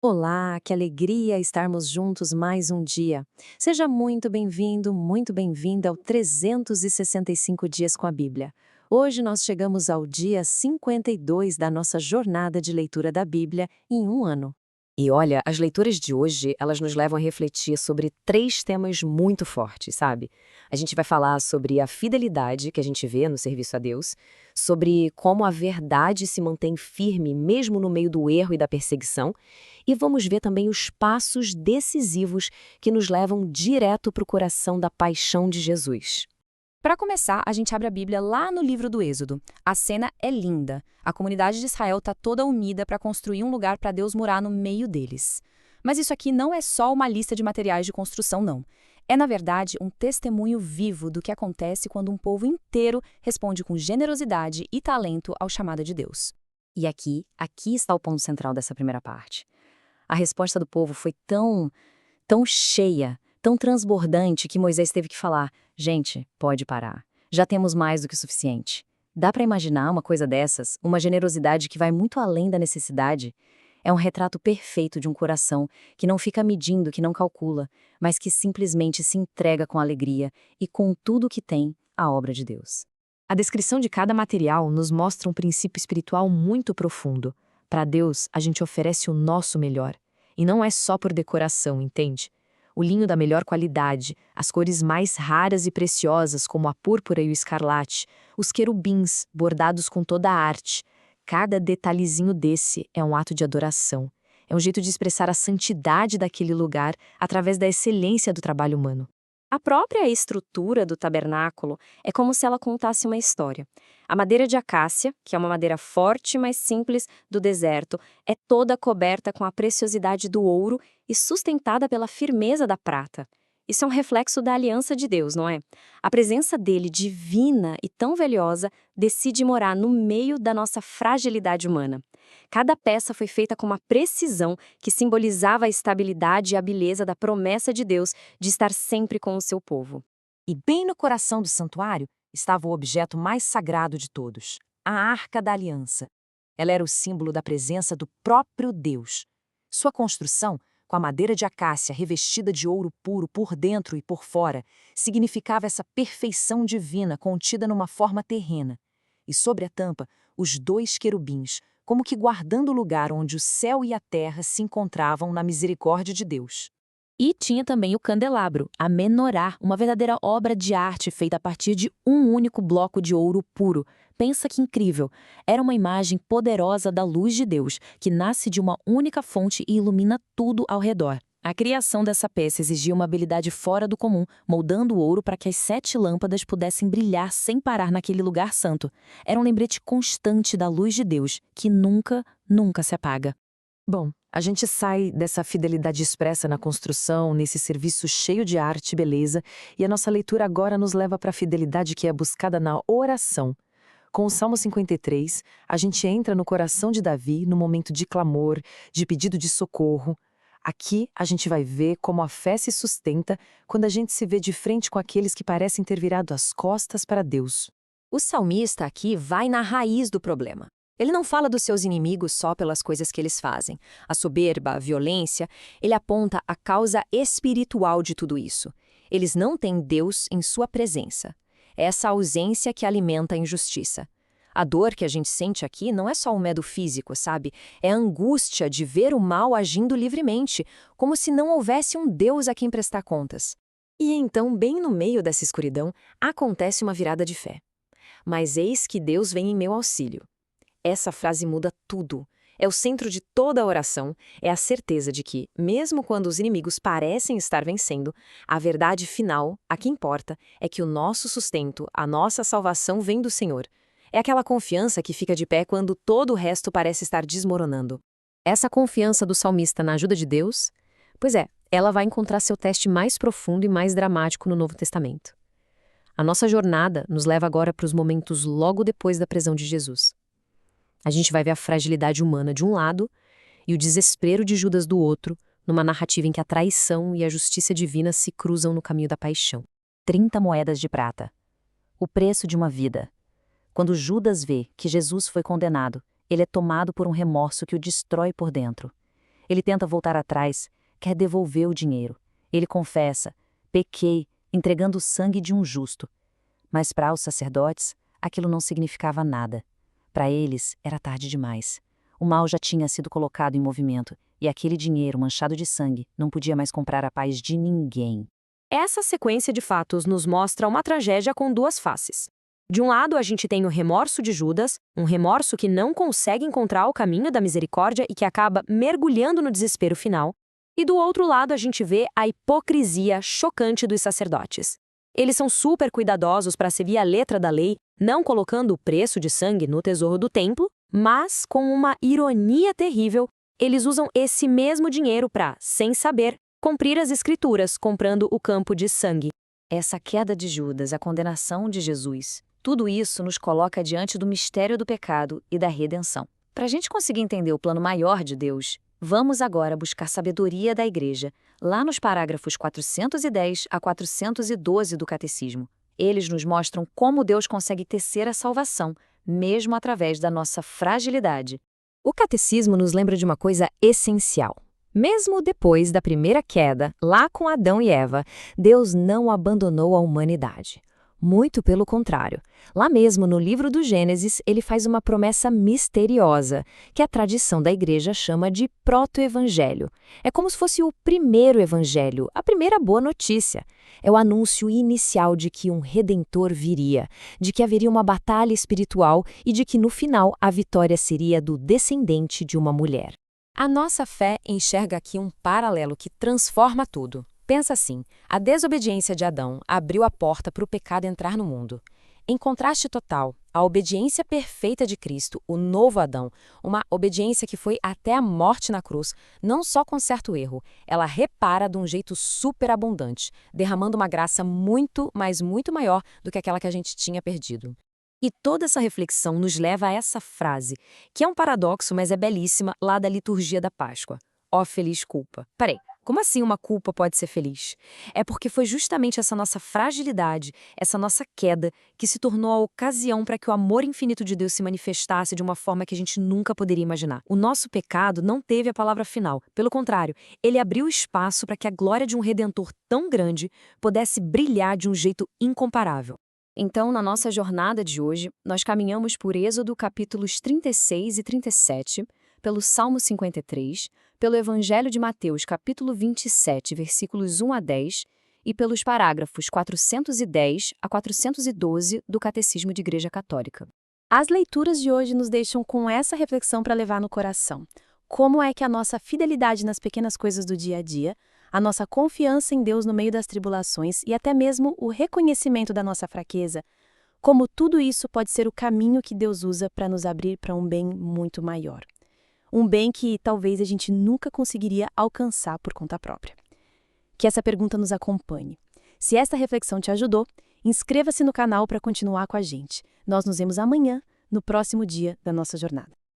Olá, que alegria estarmos juntos mais um dia. Seja muito bem-vindo, muito bem-vinda ao 365 Dias com a Bíblia. Hoje nós chegamos ao dia 52 da nossa jornada de leitura da Bíblia em um ano. E olha, as leituras de hoje, elas nos levam a refletir sobre três temas muito fortes, sabe? A gente vai falar sobre a fidelidade que a gente vê no serviço a Deus, sobre como a verdade se mantém firme mesmo no meio do erro e da perseguição, e vamos ver também os passos decisivos que nos levam direto para o coração da paixão de Jesus. Para começar, a gente abre a Bíblia lá no livro do Êxodo. A cena é linda. A comunidade de Israel está toda unida para construir um lugar para Deus morar no meio deles. Mas isso aqui não é só uma lista de materiais de construção, não. É, na verdade, um testemunho vivo do que acontece quando um povo inteiro responde com generosidade e talento ao chamado de Deus. E aqui está o ponto central dessa primeira parte. A resposta do povo foi tão cheia, tão transbordante que Moisés teve que falar: gente, pode parar. Já temos mais do que o suficiente. Dá para imaginar uma coisa dessas, uma generosidade que vai muito além da necessidade? É um retrato perfeito de um coração que não fica medindo, que não calcula, mas que simplesmente se entrega com alegria e com tudo o que tem à obra de Deus. A descrição de cada material nos mostra um princípio espiritual muito profundo. Para Deus, a gente oferece o nosso melhor. E não é só por decoração, entende? O linho da melhor qualidade, as cores mais raras e preciosas, como a púrpura e o escarlate, os querubins, bordados com toda a arte. Cada detalhezinho desse é um ato de adoração. É um jeito de expressar a santidade daquele lugar através da excelência do trabalho humano. A própria estrutura do tabernáculo é como se ela contasse uma história. A madeira de acácia, que é uma madeira forte, mas simples, do deserto, é toda coberta com a preciosidade do ouro e sustentada pela firmeza da prata. Isso é um reflexo da aliança de Deus, não é? A presença dele, divina e tão valiosa, decide morar no meio da nossa fragilidade humana. Cada peça foi feita com uma precisão que simbolizava a estabilidade e a beleza da promessa de Deus de estar sempre com o seu povo. E bem no coração do santuário estava o objeto mais sagrado de todos, a Arca da Aliança. Ela era o símbolo da presença do próprio Deus. Sua construção, com a madeira de acácia revestida de ouro puro por dentro e por fora, significava essa perfeição divina contida numa forma terrena. E sobre a tampa, os dois querubins, como que guardando o lugar onde o céu e a terra se encontravam na misericórdia de Deus. E tinha também o candelabro, a menorá, uma verdadeira obra de arte feita a partir de um único bloco de ouro puro. Pensa que incrível! Era uma imagem poderosa da luz de Deus, que nasce de uma única fonte e ilumina tudo ao redor. A criação dessa peça exigia uma habilidade fora do comum, moldando o ouro para que as 7 lâmpadas pudessem brilhar sem parar naquele lugar santo. Era um lembrete constante da luz de Deus, que nunca, nunca se apaga. Bom, a gente sai dessa fidelidade expressa na construção, nesse serviço cheio de arte e beleza, e a nossa leitura agora nos leva para a fidelidade que é buscada na oração. Com o Salmo 53, a gente entra no coração de Davi no momento de clamor, de pedido de socorro. Aqui a gente vai ver como a fé se sustenta quando a gente se vê de frente com aqueles que parecem ter virado as costas para Deus. O salmista aqui vai na raiz do problema. Ele não fala dos seus inimigos só pelas coisas que eles fazem. A soberba, a violência, ele aponta a causa espiritual de tudo isso. Eles não têm Deus em sua presença. É essa ausência que alimenta a injustiça. A dor que a gente sente aqui não é só um medo físico, sabe? É a angústia de ver o mal agindo livremente, como se não houvesse um Deus a quem prestar contas. E então, bem no meio dessa escuridão, acontece uma virada de fé. Mas eis que Deus vem em meu auxílio. Essa frase muda tudo. É o centro de toda a oração, é a certeza de que, mesmo quando os inimigos parecem estar vencendo, a verdade final, a que importa, é que o nosso sustento, a nossa salvação vem do Senhor. É aquela confiança que fica de pé quando todo o resto parece estar desmoronando. Essa confiança do salmista na ajuda de Deus, pois é, ela vai encontrar seu teste mais profundo e mais dramático no Novo Testamento. A nossa jornada nos leva agora para os momentos logo depois da prisão de Jesus. A gente vai ver a fragilidade humana de um lado e o desespero de Judas do outro, numa narrativa em que a traição e a justiça divina se cruzam no caminho da paixão. 30 moedas de prata. O preço de uma vida. Quando Judas vê que Jesus foi condenado, ele é tomado por um remorso que o destrói por dentro. Ele tenta voltar atrás, quer devolver o dinheiro. Ele confessa: pequei, entregando o sangue de um justo. Mas para os sacerdotes, aquilo não significava nada. Para eles, era tarde demais. O mal já tinha sido colocado em movimento, e aquele dinheiro manchado de sangue não podia mais comprar a paz de ninguém. Essa sequência de fatos nos mostra uma tragédia com duas faces. De um lado, a gente tem o remorso de Judas, um remorso que não consegue encontrar o caminho da misericórdia e que acaba mergulhando no desespero final. E do outro lado, a gente vê a hipocrisia chocante dos sacerdotes. Eles são super cuidadosos para seguir a letra da lei, não colocando o preço de sangue no tesouro do templo, mas, com uma ironia terrível, eles usam esse mesmo dinheiro para, sem saber, cumprir as escrituras, comprando o campo de sangue. Essa queda de Judas, a condenação de Jesus, tudo isso nos coloca diante do mistério do pecado e da redenção. Para a gente conseguir entender o plano maior de Deus, vamos agora buscar sabedoria da Igreja, lá nos parágrafos 410 a 412 do Catecismo. Eles nos mostram como Deus consegue tecer a salvação, mesmo através da nossa fragilidade. O Catecismo nos lembra de uma coisa essencial. Mesmo depois da primeira queda, lá com Adão e Eva, Deus não abandonou a humanidade. Muito pelo contrário. Lá mesmo no livro do Gênesis, ele faz uma promessa misteriosa, que a tradição da Igreja chama de proto-evangelho. É como se fosse o primeiro evangelho, a primeira boa notícia. É o anúncio inicial de que um redentor viria, de que haveria uma batalha espiritual e de que no final a vitória seria do descendente de uma mulher. A nossa fé enxerga aqui um paralelo que transforma tudo. Pensa assim, a desobediência de Adão abriu a porta para o pecado entrar no mundo. Em contraste total, a obediência perfeita de Cristo, o novo Adão, uma obediência que foi até a morte na cruz, não só conserta o erro, ela repara de um jeito superabundante, derramando uma graça muito, mas muito maior do que aquela que a gente tinha perdido. E toda essa reflexão nos leva a essa frase, que é um paradoxo, mas é belíssima, lá da liturgia da Páscoa. Ó feliz culpa. Peraí. Como assim uma culpa pode ser feliz? É porque foi justamente essa nossa fragilidade, essa nossa queda, que se tornou a ocasião para que o amor infinito de Deus se manifestasse de uma forma que a gente nunca poderia imaginar. O nosso pecado não teve a palavra final. Pelo contrário, ele abriu espaço para que a glória de um Redentor tão grande pudesse brilhar de um jeito incomparável. Então, na nossa jornada de hoje, nós caminhamos por Êxodo capítulos 36 e 37, pelo Salmo 53, pelo Evangelho de Mateus capítulo 27, versículos 1 a 10, e pelos parágrafos 410 a 412 do Catecismo de Igreja Católica. As leituras de hoje nos deixam com essa reflexão para levar no coração. Como é que a nossa fidelidade nas pequenas coisas do dia a dia, a nossa confiança em Deus no meio das tribulações e até mesmo o reconhecimento da nossa fraqueza, como tudo isso pode ser o caminho que Deus usa para nos abrir para um bem muito maior. Um bem que talvez a gente nunca conseguiria alcançar por conta própria. Que essa pergunta nos acompanhe. Se esta reflexão te ajudou, inscreva-se no canal para continuar com a gente. Nós nos vemos amanhã, no próximo dia da nossa jornada.